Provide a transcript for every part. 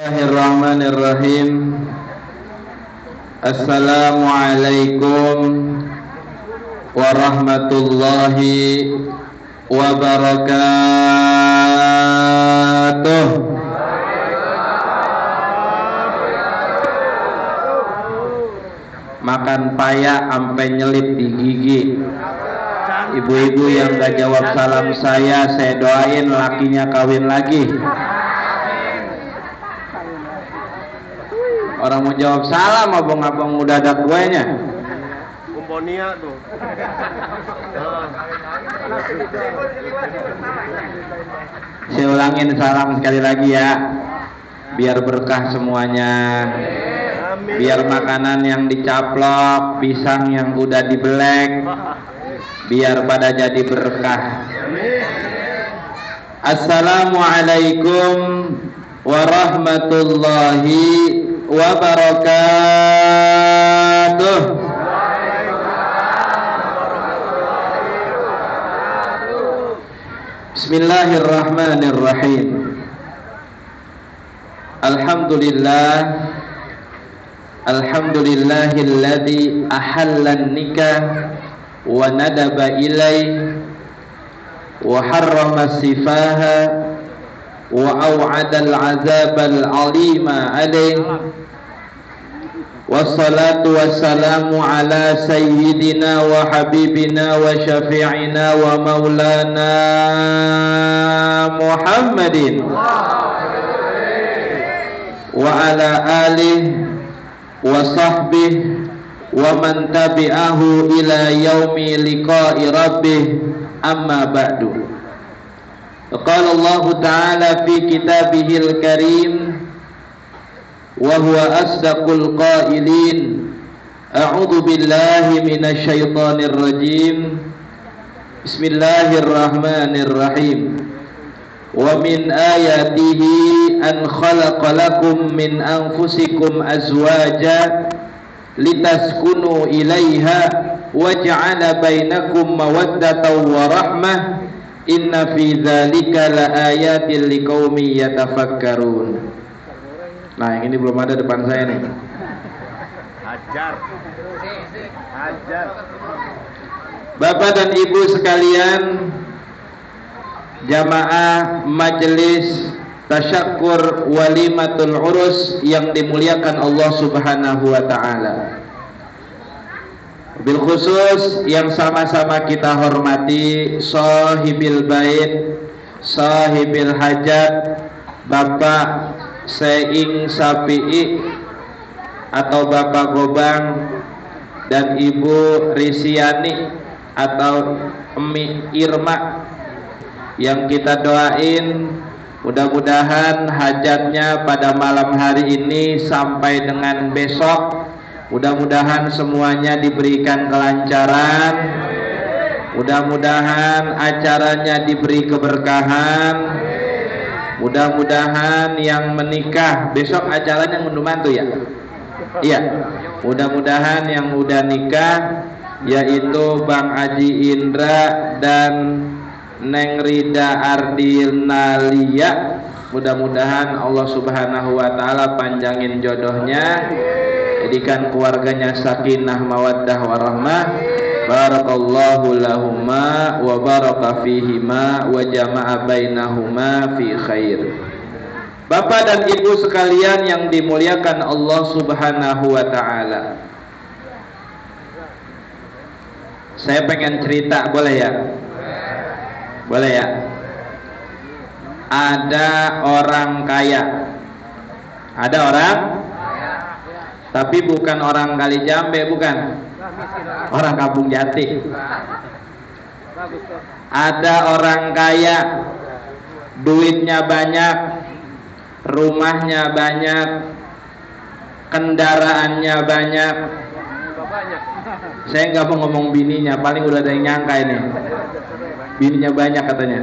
Bismillahirrahmanirrahim. Assalamualaikum warahmatullahi wabarakatuh. Makan payak sampai nyelip di gigi. Ibu-ibu yang gak jawab salam saya doain lakinya kawin lagi. Orang mau jawab salam abang-abang udah ada kuenya. Kumponia tuh. Saya ulangin salam sekali lagi ya. Biar berkah semuanya. Biar makanan yang dicaplok, pisang yang udah dibelek, biar pada jadi berkah. Assalamualaikum warahmatullahi wabarakatuh. Bismillahirrahmanirrahim. Alhamdulillahilladzi ahallan nikah wa nadaba ilaih wa harrama sifaha wa aw'adal azabal alima alaih. Wassalatu wassalamu ala sayyidina wa habibina wa syafi'ina wa maulana Muhammadin wa ala alihi wa sahbihi wa man tabi'ahu ila yaumi liqa'i rabbih, amma ba'du. Qala Allah Ta'ala fi kitabihil karim wa huwa asdaqul qailin, a'udzu billahi minasy syaithanir rajim. Bismillahirrahmanirrahim. Wa min ayatihi an khalaqa lakum min anfusikum azwaja litaskunu ilaiha wa ja'ala bainakum mawaddatan wa rahmah, inna fi dzalika laayatil liqaumin yatafakkarun. Nah, yang ini belum ada depan saya nih. Hajar. Bapak dan Ibu sekalian, jamaah majelis tasyakur walimatul urus yang dimuliakan Allah Subhanahu wa taala. Bil khusus yang sama-sama kita hormati sahibil bait, sahibil hajat, Bapak Seing Sapi'i atau Bapak Gobang dan Ibu Risiani atau Emi Irma, yang kita doain mudah-mudahan hajatnya pada malam hari ini sampai dengan besok, mudah-mudahan semuanya diberikan kelancaran, mudah-mudahan acaranya diberi keberkahan, mudah-mudahan yang menikah besok acaranya ngunduh mantu ya. Iya, mudah-mudahan yang udah nikah yaitu Bang Aji Indra dan Neng Rida Ardinalia, mudah-mudahan Allah Subhanahu wa taala panjangin jodohnya, jadikan keluarganya sakinah mawaddah warahmah. Barakallahu lahumma wa baraka fihima wa jama'a bainahuma fi khair. Bapak dan Ibu sekalian yang dimuliakan Allah Subhanahu wa taala, saya pengen cerita, boleh ya? Boleh ya? Ada orang kaya. Ada orang? Tapi bukan orang Kalijambe, bukan. Orang Kampung Jati. Ada orang kaya, duitnya banyak, rumahnya banyak, kendaraannya banyak. Saya nggak mau ngomong bininya, paling udah ada yang nyangka ini. Bininya banyak katanya.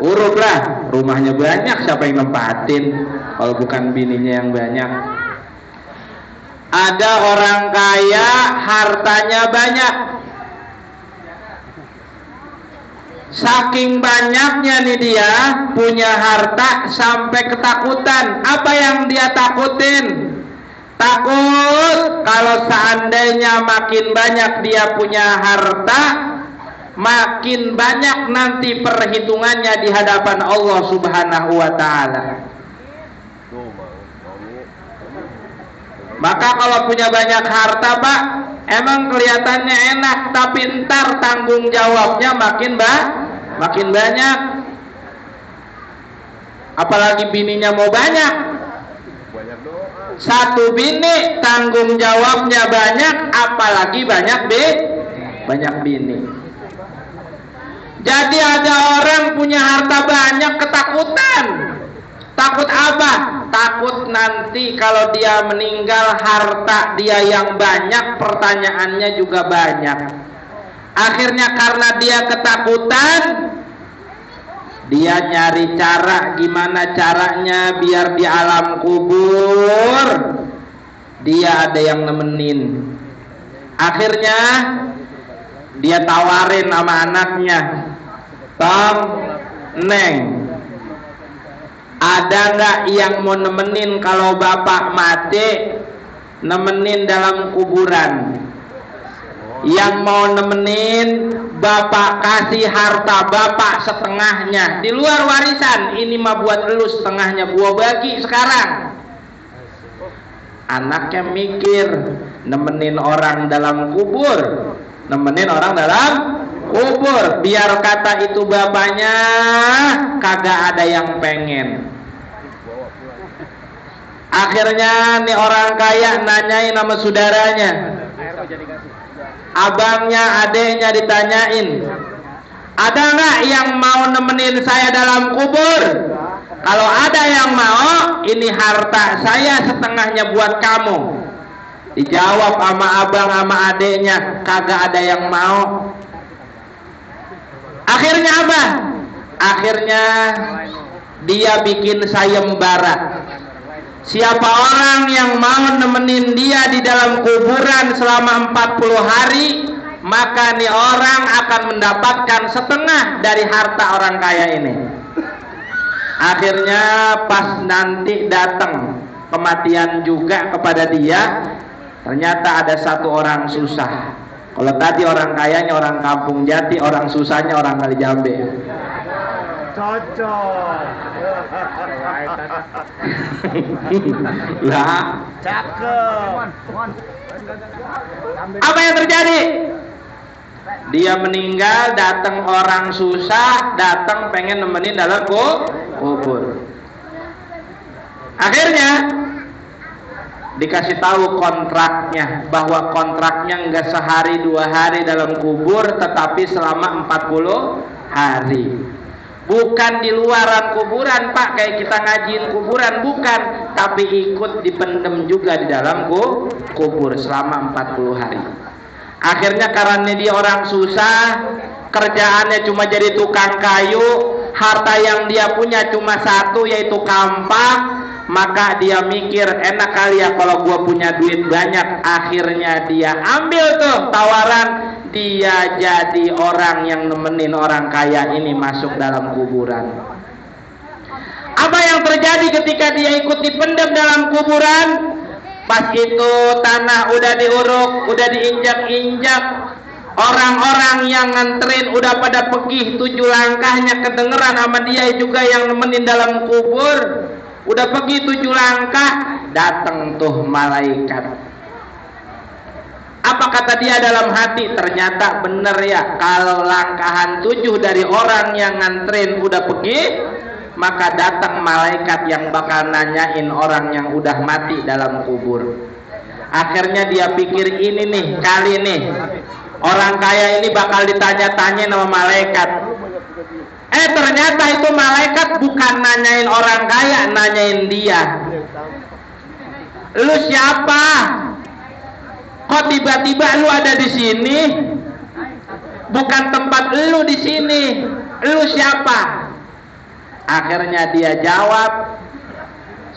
Urut lah, rumahnya banyak, siapa yang nempatin kalau bukan bininya yang banyak. Ada orang kaya, hartanya banyak, Saking banyaknya nih dia punya harta sampai ketakutan. Apa yang dia takutin? Takut kalau seandainya makin banyak dia punya harta, makin banyak nanti perhitungannya di hadapan Allah Subhanahu wa ta'ala. Maka kalau punya banyak harta, Pak, emang kelihatannya enak, tapi ntar tanggung jawabnya makin banyak. Apalagi bininya mau banyak. Satu bini tanggung jawabnya banyak, apalagi banyak bini. Jadi ada orang punya harta banyak ketakutan. Takut apa? Takut nanti kalau dia meninggal harta dia yang banyak, pertanyaannya juga banyak. Akhirnya karena dia ketakutan, dia nyari cara gimana caranya biar di alam kubur dia ada yang nemenin. Akhirnya dia tawarin sama anaknya, "Tong, Neng, ada nggak yang mau nemenin kalau bapak mati, nemenin dalam kuburan? Yang mau nemenin bapak kasih harta bapak setengahnya, di luar warisan. Ini mah buat elu setengahnya, gua bagi sekarang." Anaknya mikir, nemenin orang dalam kubur, biar kata itu bapaknya kagak ada yang pengen. Akhirnya nih orang kaya nanyain sama saudaranya, abangnya, adeknya ditanyain, ada nggak yang mau nemenin saya dalam kubur? Kalau ada yang mau, ini harta saya setengahnya buat kamu. Dijawab sama abang sama adeknya, kagak ada yang mau. Akhirnya apa? Akhirnya dia bikin sayembara. Siapa orang yang mau nemenin dia di dalam kuburan selama 40 hari, maka nih orang akan mendapatkan setengah dari harta orang kaya ini. Akhirnya pas nanti datang kematian juga kepada dia, ternyata ada satu orang susah. Kalau tadi orang kayanya orang Kampung Jati, orang susahnya orang Kali Jambe. Cocok. Lah, Cakep. apa yang terjadi? Dia meninggal, datang orang susah, datang pengen nemenin dalam kubur. Akhirnya dikasih tahu kontraknya, bahwa kontraknya enggak sehari 2 hari dalam kubur, tetapi selama 40 hari. Bukan di luaran kuburan, Pak, kayak kita ngajiin kuburan, bukan, tapi ikut dipendem juga di dalam kubur selama 40 hari. Akhirnya karena dia orang susah, kerjaannya cuma jadi tukang kayu, harta yang dia punya cuma satu, yaitu kampak. Maka dia mikir, enak kali ya kalau gua punya duit banyak. Akhirnya dia ambil tuh tawaran, dia jadi orang yang nemenin orang kaya ini masuk dalam kuburan. Apa yang terjadi ketika dia ikut dipendam dalam kuburan? Pas itu tanah udah diuruk, udah diinjak-injak, orang-orang yang nganterin udah pada pergi 7 langkahnya, kedengeran sama dia juga yang nemenin dalam kubur. Udah pergi 7 langkah, datang tuh malaikat. Apa kata dia dalam hati? Ternyata bener ya, kalau langkahan 7 dari orang yang nganterin udah pergi, maka datang malaikat yang bakal nanyain orang yang udah mati dalam kubur. Akhirnya dia pikir, ini nih, kali nih orang kaya ini bakal ditanya-tanya sama malaikat. Ternyata itu malaikat bukan nanyain orang kaya, nanyain dia. Lu siapa? Kok tiba-tiba lu ada di sini? Bukan tempat lu di sini. Lu siapa? Akhirnya dia jawab,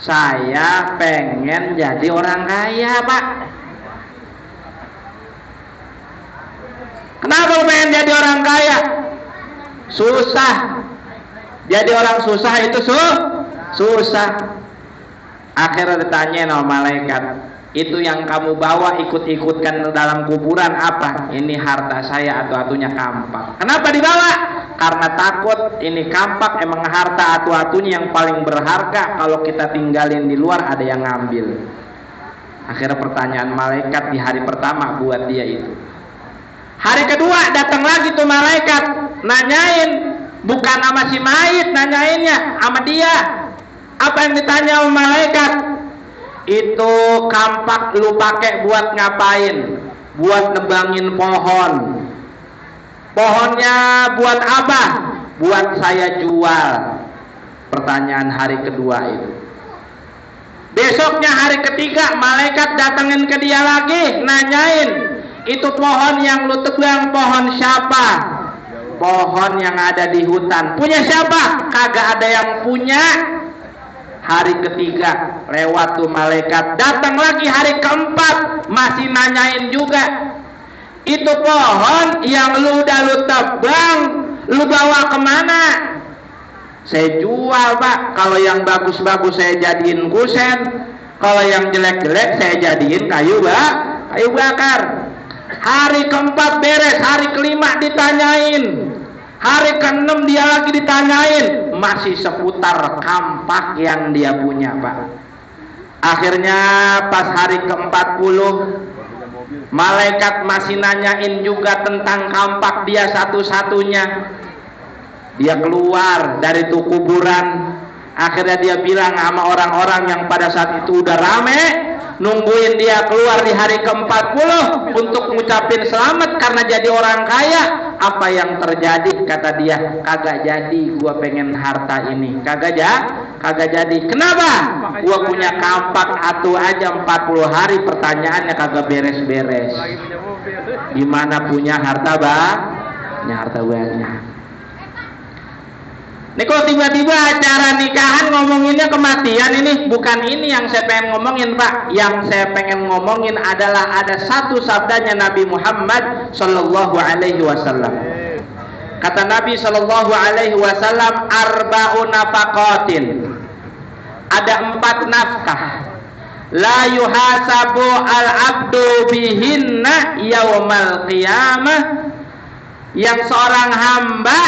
saya pengen jadi orang kaya, Pak. Kenapa lu pengen jadi orang kaya? Susah. Jadi orang susah itu susah. Akhirnya ditanya sama malaikat, itu yang kamu bawa ikut-ikutkan dalam kuburan apa? Ini harta saya atu-atunya kampak. Kenapa dibawa? Karena takut ini kampak emang harta atu-atunya yang paling berharga. Kalau kita tinggalin di luar ada yang ngambil. Akhirnya pertanyaan malaikat di hari pertama buat dia itu. Hari kedua datang lagi tuh malaikat nanyain, bukan sama si mayit nanyainnya, sama dia. Apa yang ditanya sama malaikat? Itu kampak lu pakai buat ngapain? Buat nebangin pohon. Pohonnya buat apa? Buat saya jual. Pertanyaan hari kedua itu. Besoknya hari ketiga malaikat datengin ke dia lagi, nanyain, itu pohon yang lu tebang pohon siapa? Pohon yang ada di hutan. Punya siapa? Kagak ada yang punya. Hari ketiga lewat tuh malaikat, datang lagi hari keempat masih nanyain juga, itu pohon yang lu tebang lu bawa kemana? Saya jual pak, kalau yang bagus-bagus saya jadiin kusen, kalau yang jelek-jelek saya jadiin kayu bakar. Hari keempat beres, hari kelima ditanyain, hari keenam dia lagi ditanyain, masih seputar kampak yang dia punya pak. Akhirnya pas hari ke-40 malaikat masih nanyain juga tentang kampak dia satu-satunya. Dia keluar dari tuh kuburan. Akhirnya dia bilang sama orang-orang yang pada saat itu udah rame nungguin dia keluar di hari ke-40 untuk ngucapin selamat karena jadi orang kaya. Apa yang terjadi? Kata dia, kagak jadi gua pengen harta ini. Kagak jadi. Kenapa? Gua punya kampak atu aja 40 hari, pertanyaannya kagak beres-beres. Gimana punya harta punya harta banyak. Nih kalau tiba-tiba acara nikahan ngomonginnya kematian, ini bukan ini yang saya pengen ngomongin pak. Yang saya pengen ngomongin adalah ada satu sabdanya Nabi Muhammad Sallallahu Alaihi Wasallam. Kata Nabi Sallallahu Alaihi Wasallam, arba'u nafaqatin, ada 4 nafkah, la yuhasabu al-abdu bihinna yaumal qiyamah, yang seorang hamba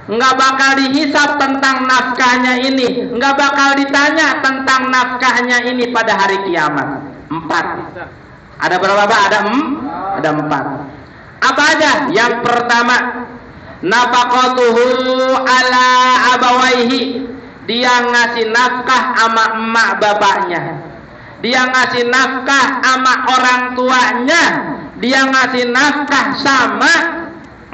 nggak bakal dihisap tentang nafkahnya ini, nggak bakal ditanya tentang nafkahnya ini pada hari kiamat. 4. Ada berapa pak? Ada 4. Apa aja? Yang pertama, nafaqatuhu ala abawaihi, dia ngasih nafkah sama emak bapaknya, dia ngasih nafkah sama orang tuanya, dia ngasih nafkah sama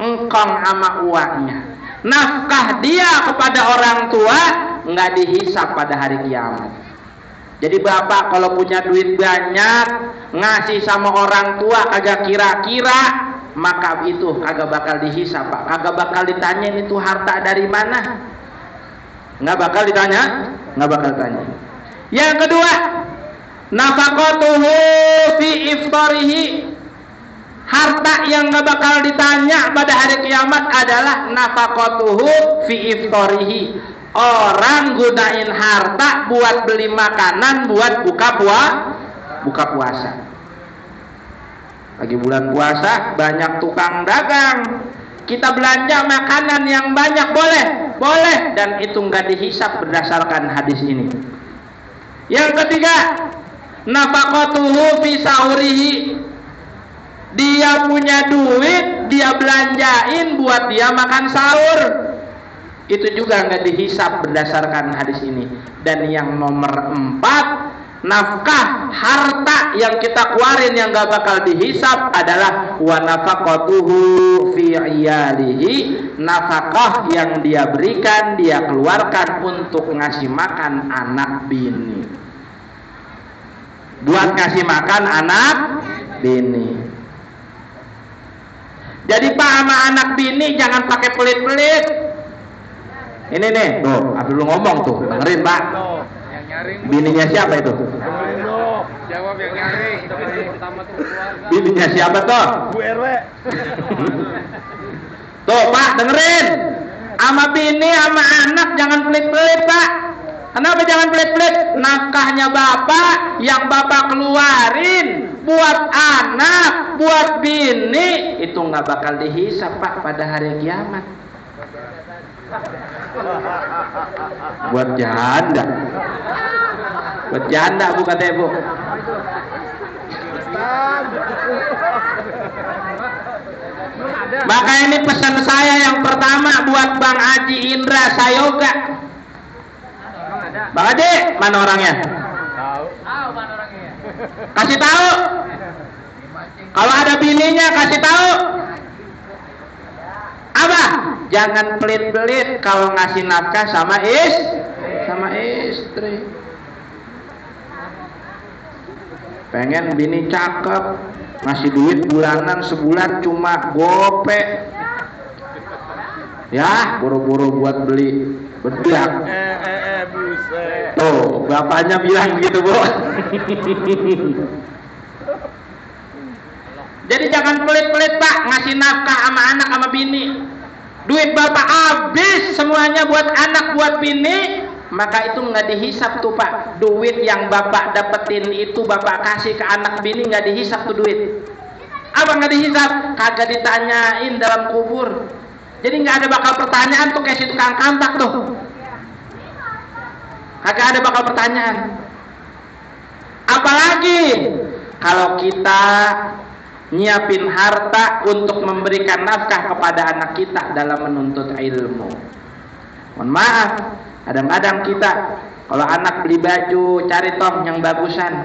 engkong sama uaknya. Nafkah dia kepada orang tua nggak dihisap pada hari kiamat. Jadi bapak kalau punya duit banyak ngasih sama orang tua agak kira-kira, maka itu agak bakal dihisap pak, agak bakal ditanya itu harta dari mana, nggak bakal ditanya. Yang kedua, nafaqatuhu fi iftarihi, harta yang gak bakal ditanya pada hari kiamat adalah nafaqatuhu fi iftarihi, orang gunain harta buat beli makanan buat buka puasa. Lagi bulan puasa banyak tukang dagang, kita belanja makanan yang banyak boleh, dan itu nggak dihisap berdasarkan hadis ini. Yang ketiga, nafaqatuhu fi sahurihi, dia punya duit, dia belanjain buat dia makan sahur, itu juga nggak dihisap berdasarkan hadis ini. Dan yang nomor 4, nafkah harta yang kita keluarin yang nggak bakal dihisap adalah wa nafaqatuhu fi iyalihi, nafkah yang dia berikan, dia keluarkan untuk ngasih makan anak bini, buat ngasih makan anak bini. Jadi pak, sama anak bini jangan pakai pelit-pelit. Ini nih, tuh, Abdul ngomong tuh, dengerin pak. Bininya siapa itu? Jawab yang nyaring. Bininya siapa tuh? Bu RW. Tuh pak, dengerin. Sama bini, sama anak jangan pelit-pelit, Pak. Kenapa jangan pelit-pelit? Nafkahnya bapak, yang bapak keluarin buat anak, buat bini, itu nggak bakal dihisap, Pak, pada hari kiamat. Buat janda. Buat janda bukan ibu. Maka ini pesan saya yang pertama buat Bang Haji Indra Sayoga. Bang Haji, mana orangnya? Kasih tahu. Kalau ada bininya kasih tahu. Apa? Jangan pelit-pelit kalau ngasih nafkah sama istri. Pengen bini cakep, ngasih duit bulanan, sebulan cuma gope. Ya, buru-buru buat beli bedak. Buset. Tuh, bapaknya bilang begitu, Bu. Jadi jangan pelit-pelit, Pak, ngasih nafkah sama anak sama bini. Duit bapak habis semuanya buat anak, buat bini, maka itu nggak dihisap tuh, Pak. Duit yang bapak dapetin itu bapak kasih ke anak bini nggak dihisap tuh duit. Apa nggak dihisap? Kagak ditanyain dalam kubur. Jadi nggak ada bakal pertanyaan tuh kayak si tukang kampak tuh. Kagak ada bakal pertanyaan. Apalagi kalau kita nyiapin harta untuk memberikan nafkah kepada anak kita dalam menuntut ilmu. Mohon maaf, kadang-kadang kita kalau anak beli baju cari tong yang bagusan.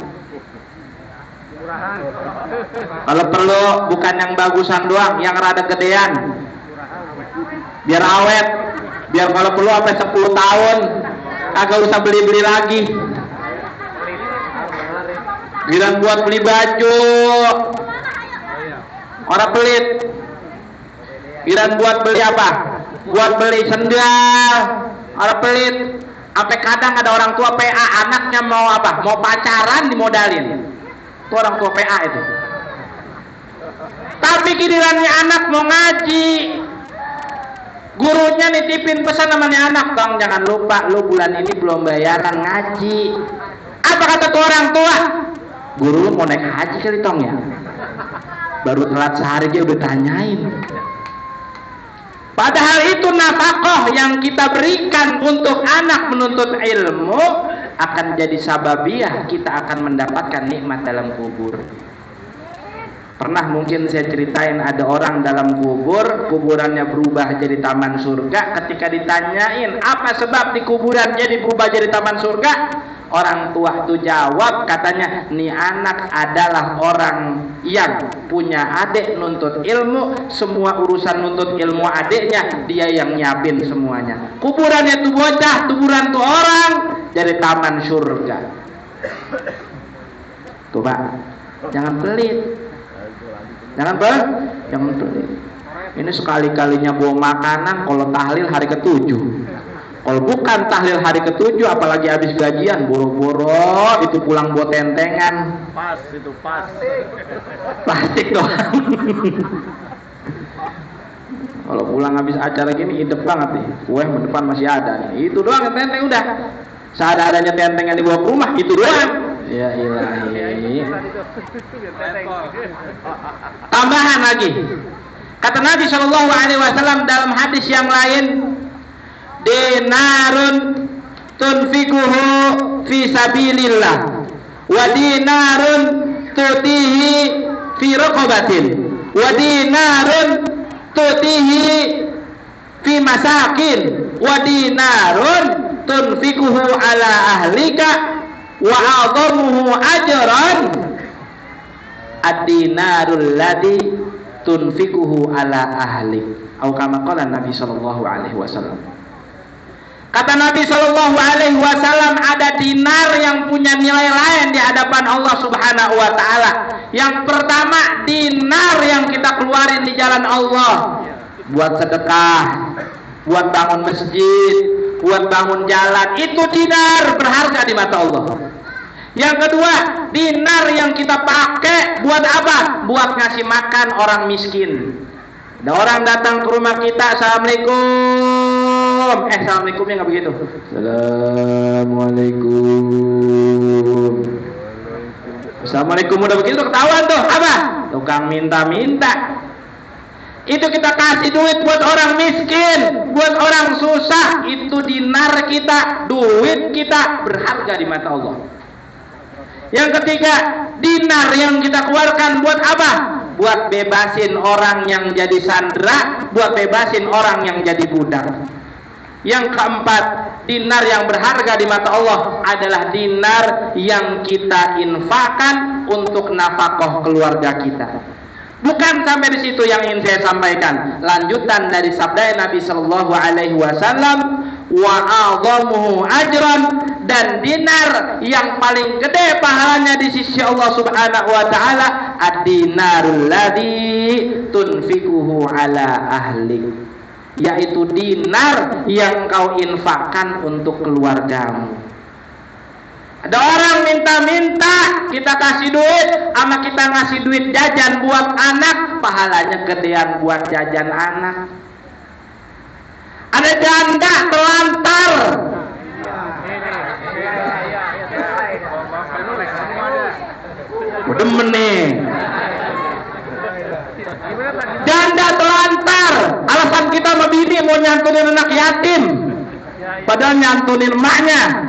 Kalau perlu bukan yang bagusan doang, yang rada gedean. Biar awet, biar kalau perlu sampai 10 tahun kagak usah beli-beli lagi. Bilang buat beli baju, orang pelit. Bilang buat beli apa? Buat beli sendal, orang pelit. Sampai kadang ada orang tua PA, anaknya mau apa? Mau pacaran dimodalin. Itu orang tua PA itu. Tapi gilirannya anak mau ngaji, gurunya nitipin pesan sama nih anak, Bang, jangan lupa lu bulan ini belum bayaran ngaji. Apa kata tuh orang tua? Guru lu mau naik haji kali, Tong, ya? Baru telat sehari dia udah tanyain. Padahal itu nafkah yang kita berikan untuk anak menuntut ilmu akan jadi sababiah kita akan mendapatkan nikmat dalam kubur. Pernah mungkin saya ceritain ada orang dalam kubur, kuburannya berubah jadi taman surga. Ketika ditanyain apa sebab di kuburan jadi berubah jadi taman surga, orang tua itu jawab, katanya, nih anak adalah orang yang punya adik nuntut ilmu, semua urusan nuntut ilmu adiknya dia yang nyiapin semuanya. Kuburannya itu bocah, kuburan itu orang, jadi taman surga. Tuh, Pak, jangan pelit. Jangan pelit. Ini sekali-kalinya bawa makanan kalau tahlil hari ke-7. Kalau bukan tahlil hari ke-7, apalagi habis gajian, boro-boro itu pulang bawa tentengan. Pas itu, pas. Plastik doang. Kalau pulang habis acara gini, hidup banget nih. Kue depan masih ada nih. Itu doang tenteng udah. Seadanya tenteng yang dibawa ke rumah, itu doang. Ya ilahi. Tambahan lagi. Kata Nabi SAW dalam hadis yang lain, dinarun tunfikuhu fi sabilillah wa dinarun tutihi fi raqabatin wa dinarun tutihi fi masakin wa dinarun tunfikuhu ala ahlika wa a'dhamuhu ajran ad-dinarul ladzi tunfikuhu ala ahlik, atau kama qala Nabi sallallahu alaihi wasallam. Kata Nabi sallallahu alaihi wasallam, ada dinar yang punya nilai lain di hadapan Allah Subhanahu wa taala. Yang pertama, dinar yang kita keluarin di jalan Allah buat sedekah, buat bangun masjid, buat bangun jalan, itu dinar berharga di mata Allah. Yang kedua, dinar yang kita pakai buat apa? Buat ngasih makan orang miskin. Ada orang datang ke rumah kita, assalamualaikum, Assalamualaikumnya nggak begitu. Assalamualaikum. Assalamualaikum udah begitu ketahuan tuh apa? Tukang minta-minta. Itu kita kasih duit buat orang miskin, buat orang susah, itu dinar kita, duit kita berharga di mata Allah. Yang ketiga, dinar yang kita keluarkan buat apa? Buat bebasin orang yang jadi sandera, buat bebasin orang yang jadi budak. Yang keempat, dinar yang berharga di mata Allah adalah dinar yang kita infakkan untuk nafkah keluarga kita. Bukan sampai di situ yang ingin saya sampaikan. Lanjutan dari sabda Nabi Sallallahu Alaihi Wasallam, wa a'dhamuhu ajran, dan dinar yang paling gede pahalanya di sisi Allah Subhanahu Wa Taala ad-dinarul ladzi tunfikuhu ala ahlik, yaitu dinar yang kau infakkan untuk keluargamu. Ada orang minta-minta, kita kasih duit, sama kita ngasih duit jajan buat anak, pahalanya gedean buat jajan anak. Ada janda telantar, demen nih. Janda telantar, alasan kita sama bini mau nyantunin anak yatim, padahal nyantunin emaknya.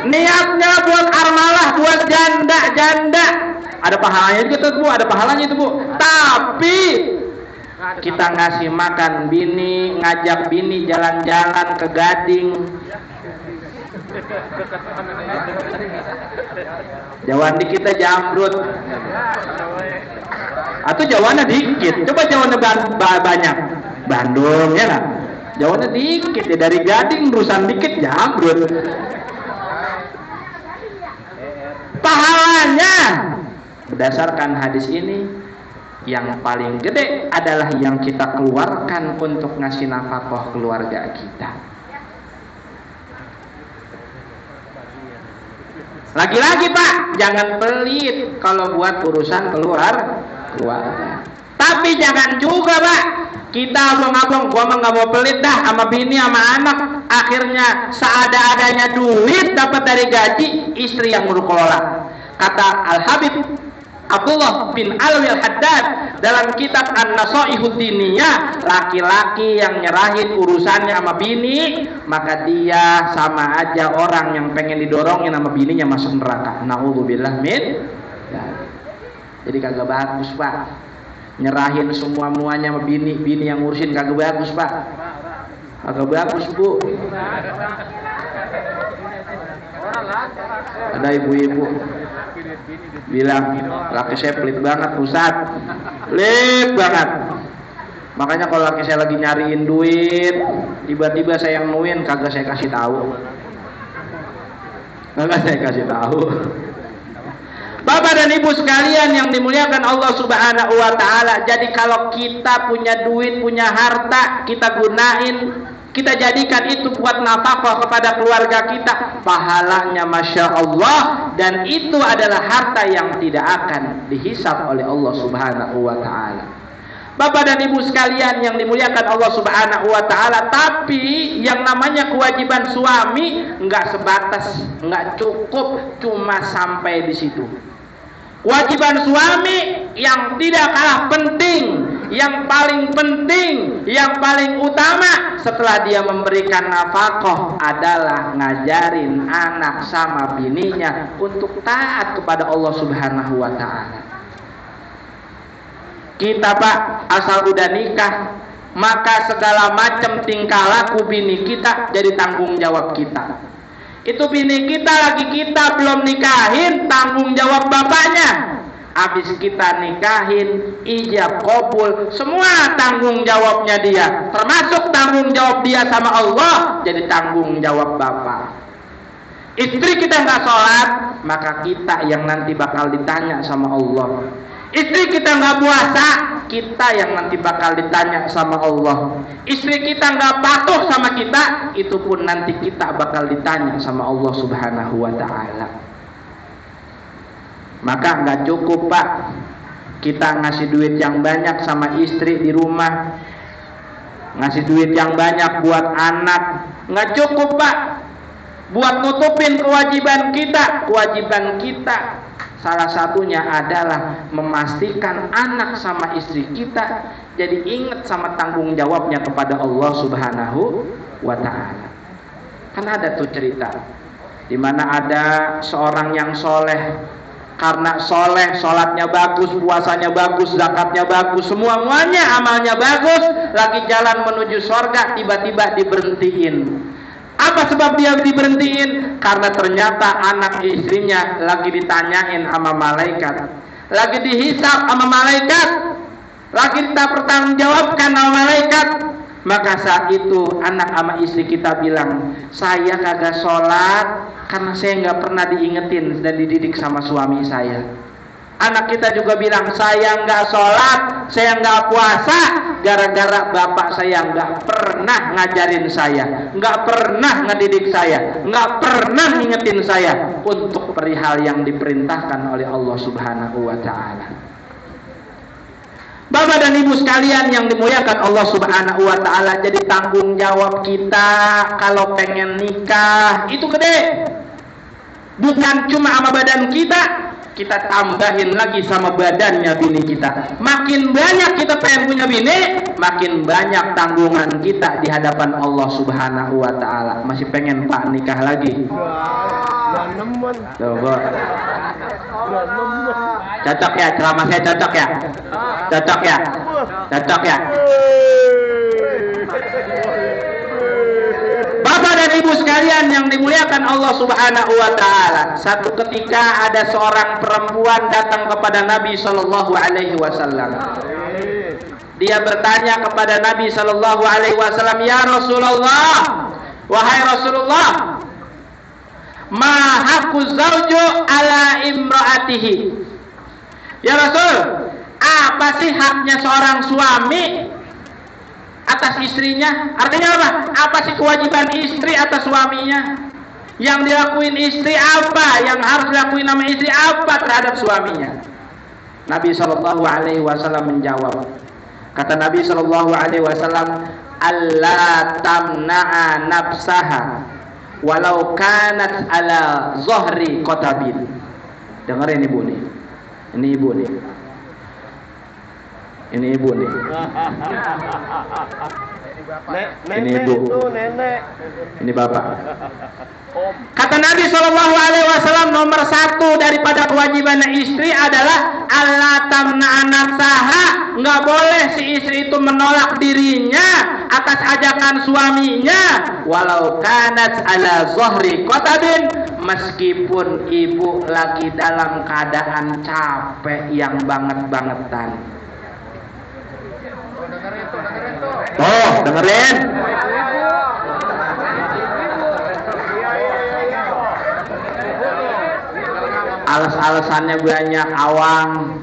Niatnya buat armalah, buat janda. Ada pahalanya gitu Bu, ada pahalanya itu Bu. Tapi kita ngasih makan bini, ngajak bini jalan-jalan ke Gading. Jawan dikit kita jamrut. Atau jawannya dikit. Coba jawannya banyak. Bandung ya nggak? Jawannya dikit ya, dari Gading urusan dikit jamrut. Pahalanya berdasarkan hadis ini yang paling gede adalah yang kita keluarkan untuk ngasih nafkah keluarga kita. Lagi-lagi Pak, jangan pelit kalau buat urusan keluarga. Tapi jangan juga Pak, kita abang-abang, gua mah nggak mau pelit dah sama bini sama anak. Akhirnya seada-adanya duit dapat dari gaji, istri yang berkelola. Kata Al-Habib Abdullah bin Alwi Al-Haddad dalam kitab An-Nasaihud Diniyah, laki-laki yang nyerahin urusannya sama bini, maka dia sama aja orang yang pengen didorongin sama bininya masuk neraka. Na'udzubillah min. Jadi kagak bagus Pak, nyerahin semua muanya sama bini yang ngurusin, kagak bagus Pak, kagak bagus Bu. Ada ibu-ibu bilang, laki saya pelit banget Ustaz, pelit banget. Makanya kalau laki saya lagi nyariin duit, tiba-tiba saya yang nuin, kagak saya kasih tahu. Bapak dan Ibu sekalian yang dimuliakan Allah Subhanahu wa Ta'ala, jadi kalau kita punya duit, punya harta, kita gunain, kita jadikan itu buat nafkah kepada keluarga kita, pahalanya Masya Allah, dan itu adalah harta yang tidak akan dihisab oleh Allah Subhanahu wa Ta'ala. Bapak dan Ibu sekalian yang dimuliakan Allah Subhanahu wa Ta'ala, tapi yang namanya kewajiban suami nggak sebatas, nggak cukup cuma sampai di situ. Kewajiban suami yang tidak kalah penting, yang paling penting, yang paling utama setelah dia memberikan nafkah adalah ngajarin anak sama bininya untuk taat kepada Allah Subhanahu wa Ta'ala. Kita Pak, asal udah nikah, maka segala macam tingkah laku bini kita jadi tanggung jawab kita. Itu bini kita belum nikahin, tanggung jawab bapaknya. Habis kita nikahin, ijab kabul, semua tanggung jawabnya dia, termasuk tanggung jawab dia sama Allah, jadi tanggung jawab bapak. Istri kita nggak sholat, maka kita yang nanti bakal ditanya sama Allah. Istri kita nggak puasa, kita yang nanti bakal ditanya sama Allah. Istri kita nggak patuh sama kita, itu pun nanti kita bakal ditanya sama Allah Subhanahu wa Ta'ala. Maka nggak cukup Pak, kita ngasih duit yang banyak sama istri di rumah, ngasih duit yang banyak buat anak, nggak cukup Pak buat nutupin kewajiban kita. Kewajiban kita salah satunya adalah memastikan anak sama istri kita jadi ingat sama tanggung jawabnya kepada Allah Subhanahu wa ta'ala. Kan ada tuh cerita di mana ada seorang yang soleh, karena soleh, sholatnya bagus, puasanya bagus, zakatnya bagus, semuanya amalnya bagus, lagi jalan menuju surga, tiba-tiba diberhentiin. Apa sebab dia diberhentiin? Karena ternyata anak istrinya lagi ditanyain sama malaikat, lagi dihisab sama malaikat, lagi dipertanggungjawabkan sama malaikat. Maka saat itu anak sama istri kita bilang, saya kagak sholat karena saya nggak pernah diingetin dan dididik sama suami saya. Anak kita juga bilang, saya nggak sholat, saya nggak puasa gara-gara bapak saya nggak pernah ngajarin saya, nggak pernah ngedidik saya, nggak pernah ngingetin saya untuk perihal yang diperintahkan oleh Allah Subhanahu wa ta'ala. Bapak dan ibu sekalian yang dimuliakan Allah Subhanahu wa ta'ala, jadi tanggung jawab kita kalau pengen nikah itu gede. Bukan cuma sama badan kita, kita tambahin lagi sama badannya bini kita. Makin banyak kita pengen punya bini, makin banyak tanggungan kita di hadapan Allah Subhanahu wa ta'ala. Masih pengen Pak nikah lagi? Coba. Cocok ya ceramah saya, cocok ya? Cocok ya? Cocok ya? Bapak dan ibu sekalian yang dimuliakan Allah Subhanahu wa ta'ala, satu ketika ada seorang perempuan datang kepada Nabi Shallallahu alaihi wasallam. Dia bertanya kepada Nabi Shallallahu alaihi wasallam, "Ya Rasulullah, wahai Rasulullah, ma haqqu zauju ala imraatihi?" Ya Rasul, apa sih haknya seorang suami atas istrinya? Artinya apa? Apa sih kewajiban istri atas suaminya? Yang dilakuin istri apa? Yang harus dilakuin sama istri apa terhadap suaminya? Nabi Shallallahu alaihi wasallam menjawab. Kata Nabi Shallallahu alaihi wasallam, "Alla tamna'a nafsaha walau kanat ala zohri kotabin." Dengerin ibu nih. Ini ibu nih. Ini ibu nih. Ini ibu. Ini bapak. Kata Nabi Shallallahu alaihi wasallam, nomor satu daripada kewajiban istri adalah alla tamna'a nafsaha. Nggak boleh si istri itu menolak dirinya atas ajakan suaminya, walau kanat ala zohri kotabin, meskipun ibu lagi dalam keadaan capek yang banget-bangetan. Oh, dengerin. Alas-alasannya banyak, awang.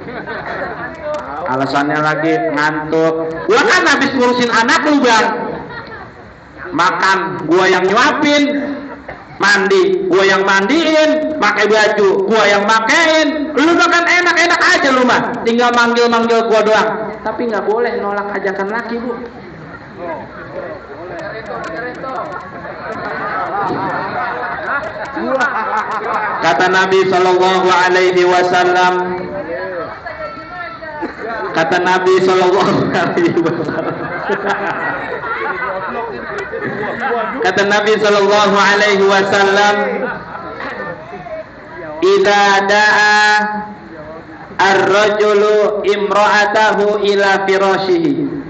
Alasannya lagi ngantuk. Gua kan habis ngurusin anak lu, Bang. Makan, gua yang nyuapin. Mandi, gua yang mandiin. Pakai baju, gua yang makein. Lu makan enak-enak aja lu mah. Tinggal manggil-manggil gua doang. Tapi nggak boleh nolak ajakan laki, Bu. Kata Nabi Shallallahu alaihi wasallam, kata Nabi Shallallahu alaihi wasallam, kata Nabi Shallallahu alaihi wasallam, "Idza da'a ar-rajulu imra'atahu ila firashihi."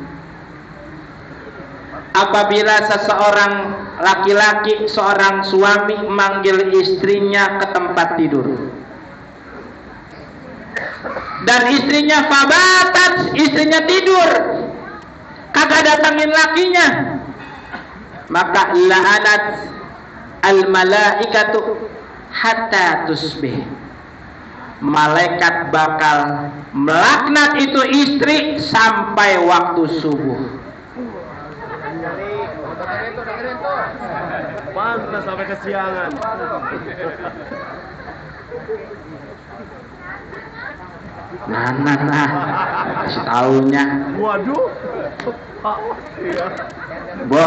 Apabila seseorang laki-laki, seorang suami manggil istrinya ke tempat tidur, dan istrinya fabatat, istrinya tidur, kagak datangin lakinya, maka la'anat al-malaikatu hatta tusbih. Malaikat bakal melaknat itu istri sampai waktu subuh. Pantas sampai kesiangan. Nah. Taunya. Waduh. Iya. Bo,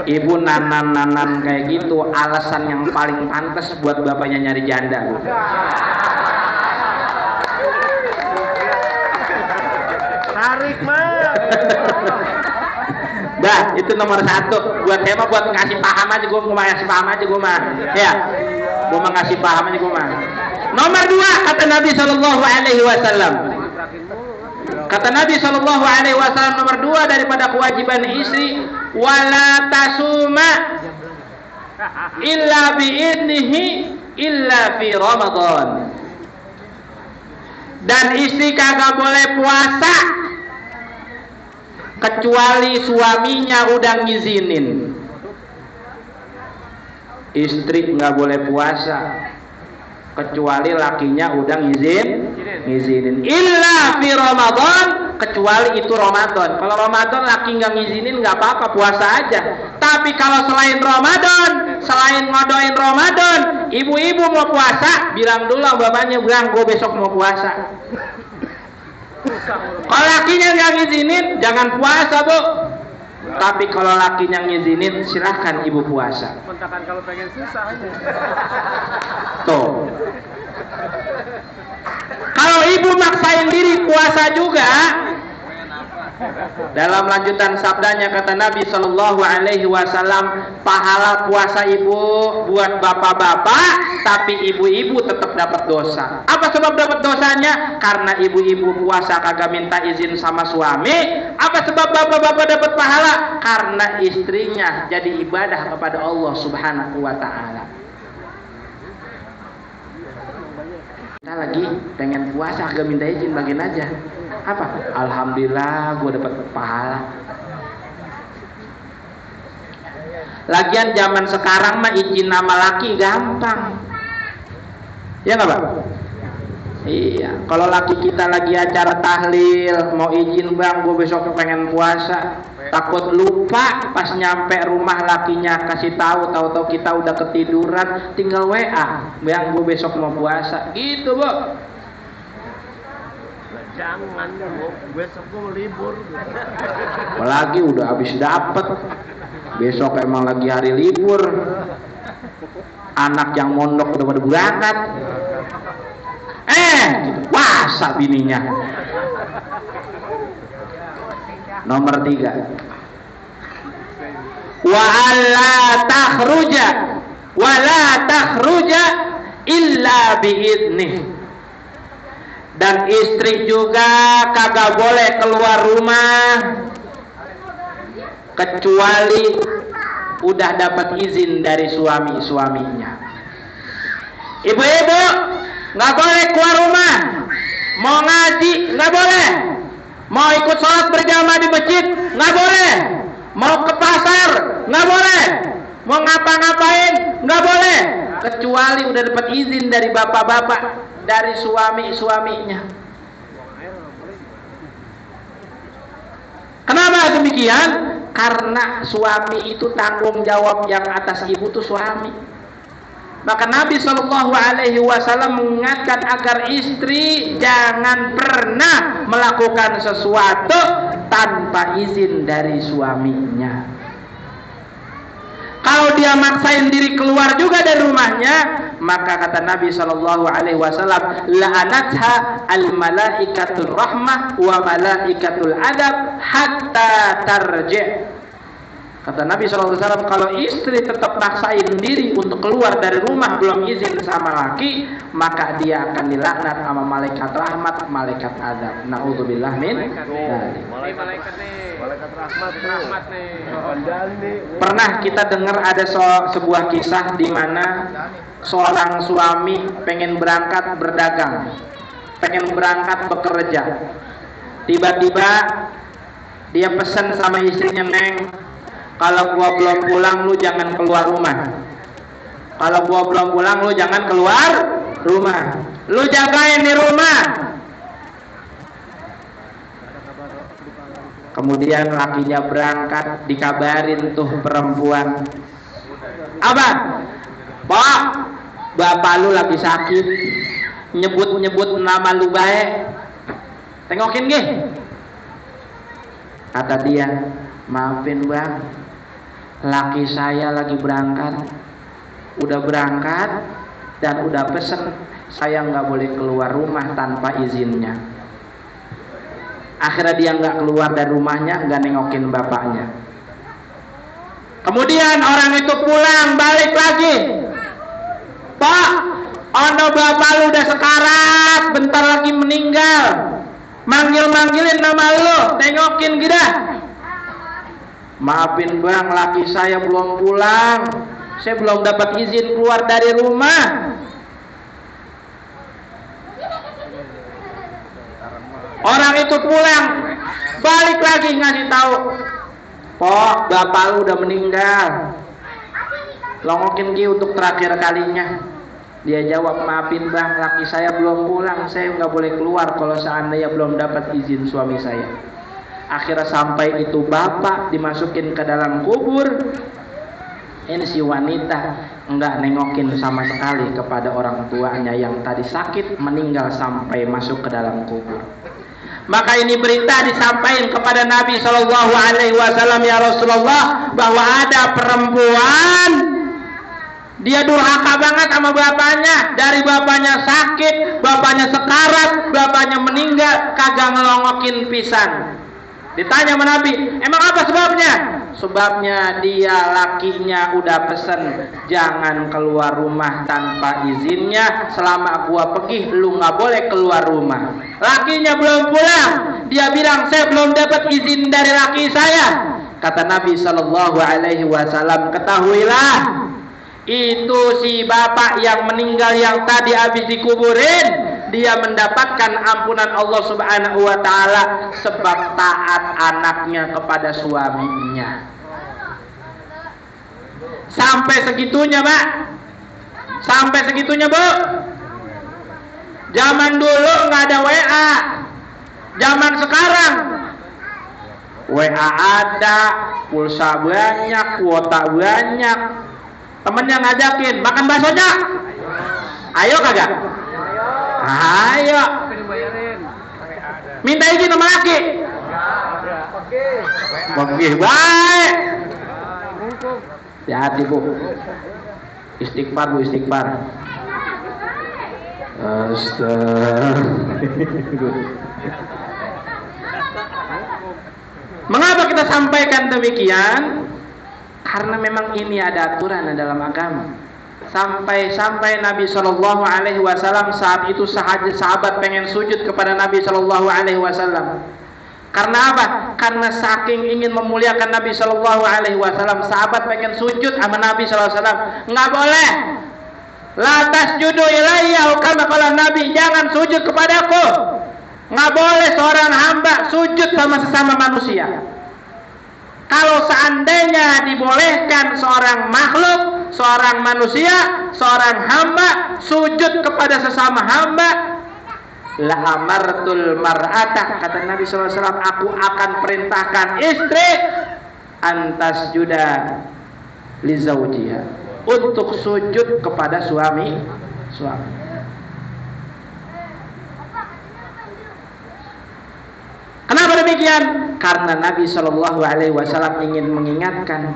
ibu nanan kayak gitu alasan yang paling pantas buat bapaknya nyari janda, Bu. Tarik mah. Dah, itu nomor 1. Buat saya mah buat ngasih paham aja, gue mau ngasih paham aja gue mah. Ya, gue mau ngasih paham aja gue mah. Nomor 2 kata Nabi Shallallahu Alaihi Wasallam. Kata Nabi Shallallahu Alaihi Wasallam nomor 2 daripada kewajiban istri, wala tasuma illa biidnihi illa fi Ramadan. Dan istri kagak boleh puasa kecuali suaminya udah ngizinin. Istri nggak boleh puasa kecuali lakinya udah ngizinin. Illa fi Ramadan, kecuali itu Ramadan. Kalau Ramadan laki nggak ngizinin nggak apa-apa, puasa aja. Tapi kalau selain Ramadan, selain ngodoin Ramadan, ibu-ibu mau puasa, bilang dulu bapaknya, bilang gue besok mau puasa. Kalau lakinya nggak ngizinin, jangan puasa, Bu. Tapi kalau lakinya ngizinin, silahkan ibu puasa. Mentakan kalau pengen susah aja. Tuh. Kalau ibu maksain diri puasa juga, dalam lanjutan sabdanya kata Nabi Shallallahu Alaihi Wasallam, pahala puasa ibu buat bapak-bapak, tapi ibu-ibu tetap dapat dosa. Apa sebab dapat dosanya? Karena ibu-ibu puasa kagak minta izin sama suami. Apa sebab bapak-bapak dapat pahala? Karena istrinya jadi ibadah kepada Allah Subhanahu Wa Taala. Kita lagi pengen puasa agak minta izin, bagian aja. Apa? Alhamdulillah gue dapat pahala. Lagian zaman sekarang mah izin nama laki gampang. Ya nggak, Pak? Iya. Kalau laki kita lagi acara tahlil, mau izin bang, gue besok pengen puasa. Takut lupa pas nyampe rumah lakinya kasih tahu kita udah ketiduran, tinggal WA, bang gue besok mau puasa. Gitu, Bu. Jangan, Bu. Besok gue libur. Apalagi udah habis dapet, besok emang lagi hari libur, anak yang mondok udah pada berangkat, puasa bininya. Nomor 3, wa la takhruja illa biidnih. Dan istri juga kagak boleh keluar rumah kecuali udah dapat izin dari suaminya. Ibu-ibu nggak boleh keluar rumah, mau ngaji nggak boleh, mau ikut sholat berjamaah di masjid nggak boleh, mau ke pasar nggak boleh, mau ngapa-ngapain nggak boleh, kecuali udah dapat izin dari bapak-bapak, dari suaminya. Kenapa demikian? Karena suami itu tanggung jawab yang atas ibu tuh suami. Maka Nabi Shallallahu Alaihi Wasallam mengingatkan agar istri jangan pernah melakukan sesuatu tanpa izin dari suaminya. Kalau dia maksain diri keluar juga dari rumahnya, maka kata Nabi Shallallahu Alaihi Wasallam, la'anatha al malaikatul rahmah wa malaikatul adab hatta tarji'. Kata Nabi SAW, kalau istri tetap maksain diri untuk keluar dari rumah belum izin sama laki, maka dia akan dilaknat sama malaikat rahmat, malaikat adab. Na'udzubillah min dzalik. Malaikat rahmat nih. Pernah kita dengar ada sebuah kisah di mana seorang suami pengen berangkat berdagang, pengen berangkat bekerja. Tiba-tiba dia pesan sama istrinya, "Neng, kalau gua belum pulang lu jangan keluar rumah. Kalau gua belum pulang lu jangan keluar rumah. Lu jagain di rumah." Kemudian lakinya berangkat, dikabarin tuh perempuan, "Abang, Pak, bapak lu lagi sakit, nyebut-nyebut nama lu baik, Tengokin gih. Kata dia, maafin bang, laki saya lagi berangkat, udah berangkat dan udah pesen saya nggak boleh keluar rumah tanpa izinnya. Akhirnya dia nggak keluar dari rumahnya, nggak nengokin bapaknya. Kemudian orang itu pulang balik lagi. Pak, ono bapak lu udah sekarat, bentar lagi meninggal. Manggilin nama lu, tengokin kita. Maafin bang, laki saya belum pulang. Saya belum dapat izin keluar dari rumah. Orang itu pulang, balik lagi ngasih tahu, Pok, bapak lu udah meninggal. Longokin Ki untuk terakhir kalinya. Dia jawab, maafin bang, laki saya belum pulang, saya nggak boleh keluar kalau seandainya belum dapat izin suami saya. Akhirnya sampai itu bapak dimasukin ke dalam kubur. Ini si wanita nggak nengokin sama sekali kepada orang tuanya yang tadi sakit, meninggal sampai masuk ke dalam kubur. Maka ini berita disampaikan kepada Nabi Shallallahu Alaihi Wasallam, ya Rasulullah, bahwa ada perempuan dia durhaka banget sama bapaknya. Dari bapaknya sakit, bapaknya sekarat, bapaknya meninggal, kagak ngelongokin pisan. Ditanya sama Nabi, emang apa sebabnya? Sebabnya dia lakinya udah pesen, jangan keluar rumah tanpa izinnya. Selama gua pergi, lu nggak boleh keluar rumah. Lakinya belum pulang, dia bilang saya belum dapat izin dari laki saya. Kata Nabi Shallallahu Alaihi Wasallam, ketahuilah, itu si bapak yang meninggal yang tadi habis dikuburin, dia mendapatkan ampunan Allah Subhanahu wa taala sebab taat anaknya kepada suaminya. Sampai segitunya, Pak. Sampai segitunya, Bu. Zaman dulu nggak ada WA. Zaman sekarang WA ada, pulsa banyak, kuota banyak. Temennya ngajakin, makan baksonya. Ayo kagak? Ayo. Minta izin sama laki. Oke, baik. Hati-hati, Bu. Istighfar, Bu, istighfar. Mengapa kita sampaikan demikian? Karena memang ini ada aturan dalam agama. Sampai Nabi Shallallahu Alaihi Wasallam saat itu sahabat pengen sujud kepada Nabi Shallallahu Alaihi Wasallam. Karena apa? Karena saking ingin memuliakan Nabi Shallallahu Alaihi Wasallam, sahabat pengen sujud sama Nabi Shallallahu Alaihi Wasallam. Nggak boleh. La tasjudu ilayya, kama qala Nabi, jangan sujud kepadaku. Nggak boleh seorang hamba sujud sama sesama manusia. Kalau seandainya dibolehkan seorang makhluk, seorang manusia, seorang hamba sujud kepada sesama hamba, la amartul mar'ata, kata Nabi SAW, aku akan perintahkan istri antas juda li zaujiha, untuk sujud kepada suami. Kenapa demikian? Karena Nabi Shallallahu Alaihi Wasallam ingin mengingatkan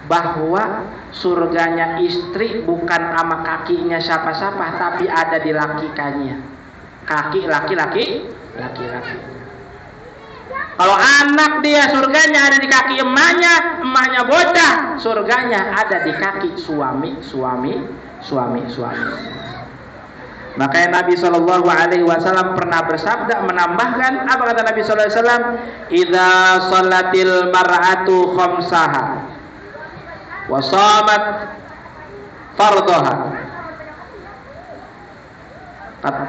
bahwa surganya istri bukan sama kakinya siapa-siapa, tapi ada di laki-lakinya. Kaki laki-laki. Kalau anak dia surganya ada di kaki emaknya bocah, surganya ada di kaki suami. Makanya Nabi Shallallahu Alaihi Wasallam pernah bersabda, menambahkan, apa kata Nabi Shallallahu Alaihi Wasallam? Idza sholatil mar'atu khamsaha wa shamat fardhaha.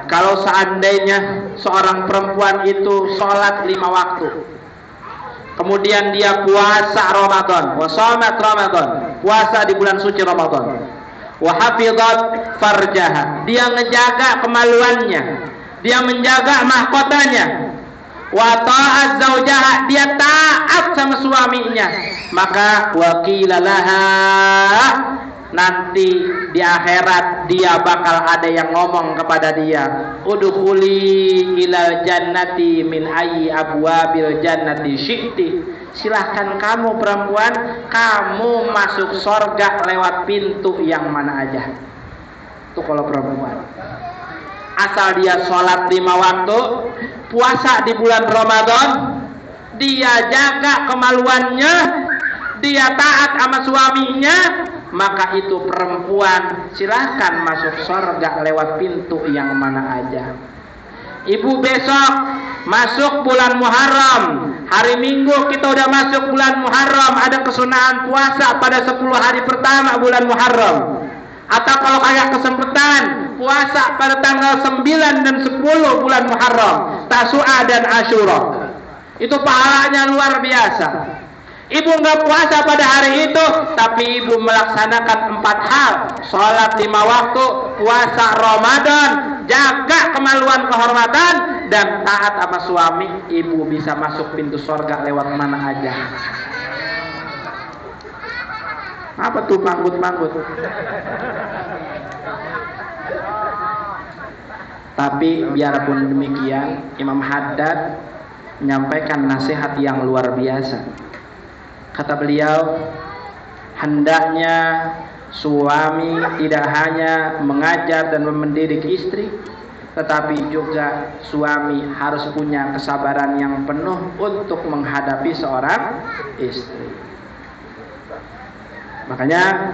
Kalau seandainya seorang perempuan itu sholat 5 waktu, kemudian dia puasa Ramadan, wa shamat Ramadan, puasa di bulan suci Ramadan, wa hafizat farjaha, dia ngejaga kemaluannya, dia menjaga mahkotanya, wa ta'at zaujaha, dia taat sama suaminya, maka wa qila laha nanti di akhirat dia bakal ada yang ngomong kepada dia, udkhuli ilal jannati min ayyi abwabil jannati syi'ti. Silahkan kamu perempuan, kamu masuk sorga lewat pintu yang mana aja. Itu kalau perempuan. Asal dia sholat 5 waktu, puasa di bulan Ramadan, dia jaga kemaluannya, dia taat sama suaminya, maka itu perempuan silahkan masuk surga lewat pintu yang mana aja. Ibu besok masuk bulan Muharram, hari Minggu kita udah masuk bulan Muharram, ada kesunahan puasa pada 10 hari pertama bulan Muharram. Atau kalau kayak kesempatan puasa pada tanggal 9 dan 10 bulan Muharram, Tasu'a dan Asyura. Itu pahalanya luar biasa. Ibu nggak puasa pada hari itu, tapi ibu melaksanakan 4 hal: sholat 5 waktu, puasa Ramadan, jaga kemaluan kehormatan, dan taat sama suami. Ibu bisa masuk pintu surga lewat mana aja. Apa tuh manggut-manggut? Tapi biarpun demikian, Imam Haddad menyampaikan nasihat yang luar biasa. Kata beliau, hendaknya suami tidak hanya mengajar dan mendidik istri, tetapi juga suami harus punya kesabaran yang penuh untuk menghadapi seorang istri. Makanya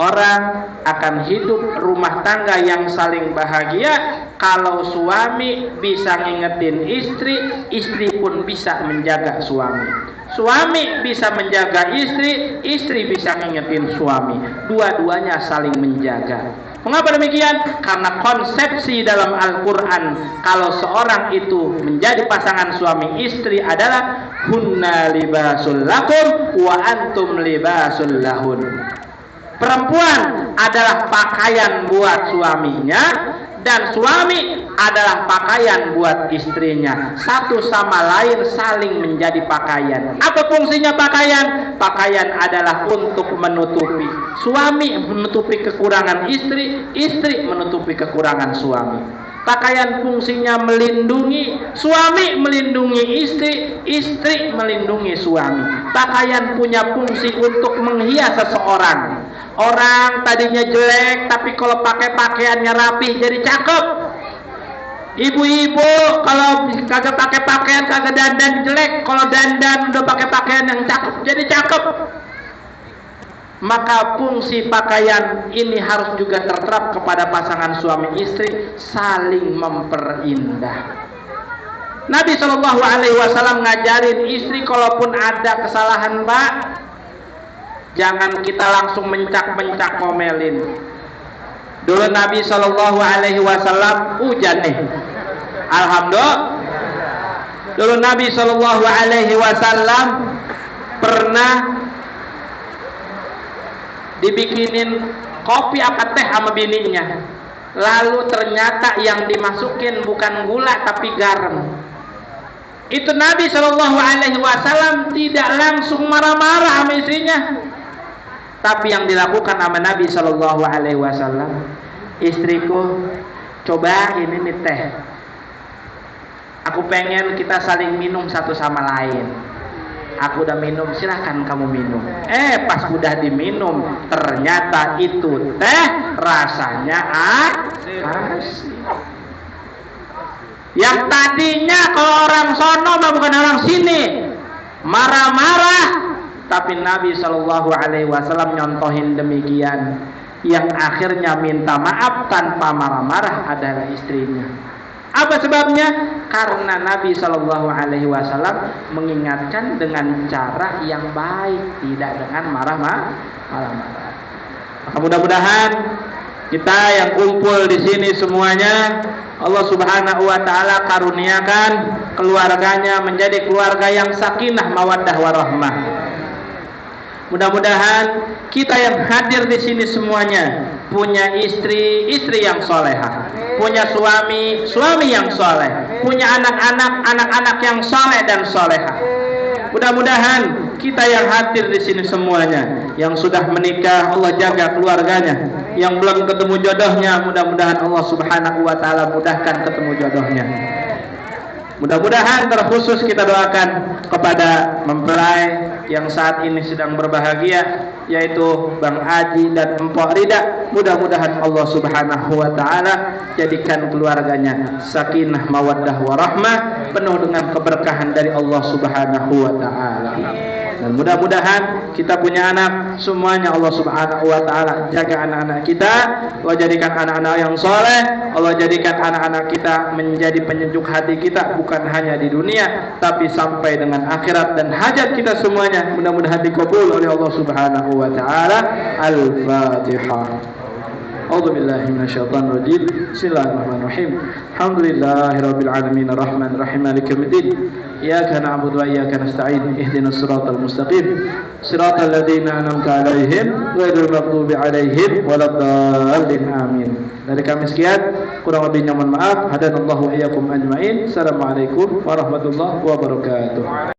orang akan hidup rumah tangga yang saling bahagia kalau suami bisa ngingetin istri, istri pun bisa menjaga suami. Suami bisa menjaga istri, istri bisa ngingetin suami. Dua-duanya saling menjaga. Mengapa demikian? Karena konsepsi dalam Al-Quran kalau seorang itu menjadi pasangan suami istri adalah hunna libasul lakum wa antum libasul lahun. Perempuan adalah pakaian buat suaminya dan suami adalah pakaian buat istrinya. Satu sama lain saling menjadi pakaian. Apa fungsinya pakaian? Pakaian adalah untuk menutupi. Suami menutupi kekurangan istri, istri menutupi kekurangan suami. Pakaian fungsinya melindungi, suami melindungi istri, istri melindungi suami. Pakaian punya fungsi untuk menghias seseorang. Orang tadinya jelek, tapi kalau pakai pakaiannya rapi jadi cakep. Ibu-ibu kalau kagak pakai pakaian, kagak dandan jelek. Kalau dandan udah pakai pakaian yang cakep jadi cakep. Maka fungsi pakaian ini harus juga terterap kepada pasangan suami istri, saling memperindah. Nabi SAW ngajarin istri kalaupun ada kesalahan, Pak, jangan kita langsung mencak-mencak ngomelin. Dulu Nabi SAW hujan nih, alhamdulillah. Dulu Nabi SAW pernah dibikinin kopi apa teh sama bininya, lalu ternyata yang dimasukin bukan gula tapi garam. Itu Nabi SAW tidak langsung marah-marah sama istrinya, tapi yang dilakukan sama Nabi SAW, istriku, coba ini nih teh, aku pengen kita saling minum satu sama lain. Aku udah minum, silahkan kamu minum. Pas udah diminum, ternyata itu teh rasanya asin. Yang tadinya kalau orang sono mah bukan orang sini, marah-marah, tapi Nabi SAW nyontohin demikian. Yang akhirnya minta maaf tanpa marah-marah adalah istrinya. Apa sebabnya? Karena Nabi SAW mengingatkan dengan cara yang baik, tidak dengan marah-marah. Maka mudah-mudahan kita yang kumpul di sini semuanya, Allah Subhanahu wa taala karuniakan keluarganya menjadi keluarga yang sakinah, mawaddah warahmah. Mudah-mudahan kita yang hadir di sini semuanya punya istri yang solehah, punya suami yang soleh, punya anak-anak yang soleh dan solehah. Mudah-mudahan kita yang hadir di sini semuanya, yang sudah menikah Allah jaga keluarganya, yang belum ketemu jodohnya mudah-mudahan Allah Subhanahu wa taala mudahkan ketemu jodohnya. Mudah-mudahan terkhusus kita doakan kepada mempelai yang saat ini sedang berbahagia, yaitu Bang Aji dan Empok Rida. Mudah-mudahan Allah Subhanahu wa taala jadikan keluarganya sakinah mawaddah warahmah, penuh dengan keberkahan dari Allah Subhanahu wa taala. Dan mudah-mudahan kita punya anak semuanya Allah Subhanahu wa taala jaga anak-anak kita, Allah jadikan anak-anak yang soleh, Allah jadikan anak-anak kita menjadi penyejuk hati kita, bukan hanya di dunia tapi sampai dengan akhirat, dan hajat kita semuanya mudah-mudahan dikabul oleh Allah Subhanahu wa taala. Al-Fatihah. A'udzu billahi minasyaitonir rajim. Bismillahirrahmanirrahim. Alhamdulillahirabbil alamin arrahmanir rahim maliki yaumiddin. Iyyaka na'budu wa iyyaka nasta'in. Ihdinas siratal mustaqim. Siratal ladzina an'amta 'alaihim ghairil maghdubi 'alaihim waladdallin. Amin. Dari kami sekian, kurang lebihnya mohon maaf. Hadanallahu wa iyyakum ajmain. Assalamualaikum warahmatullahi wabarakatuh.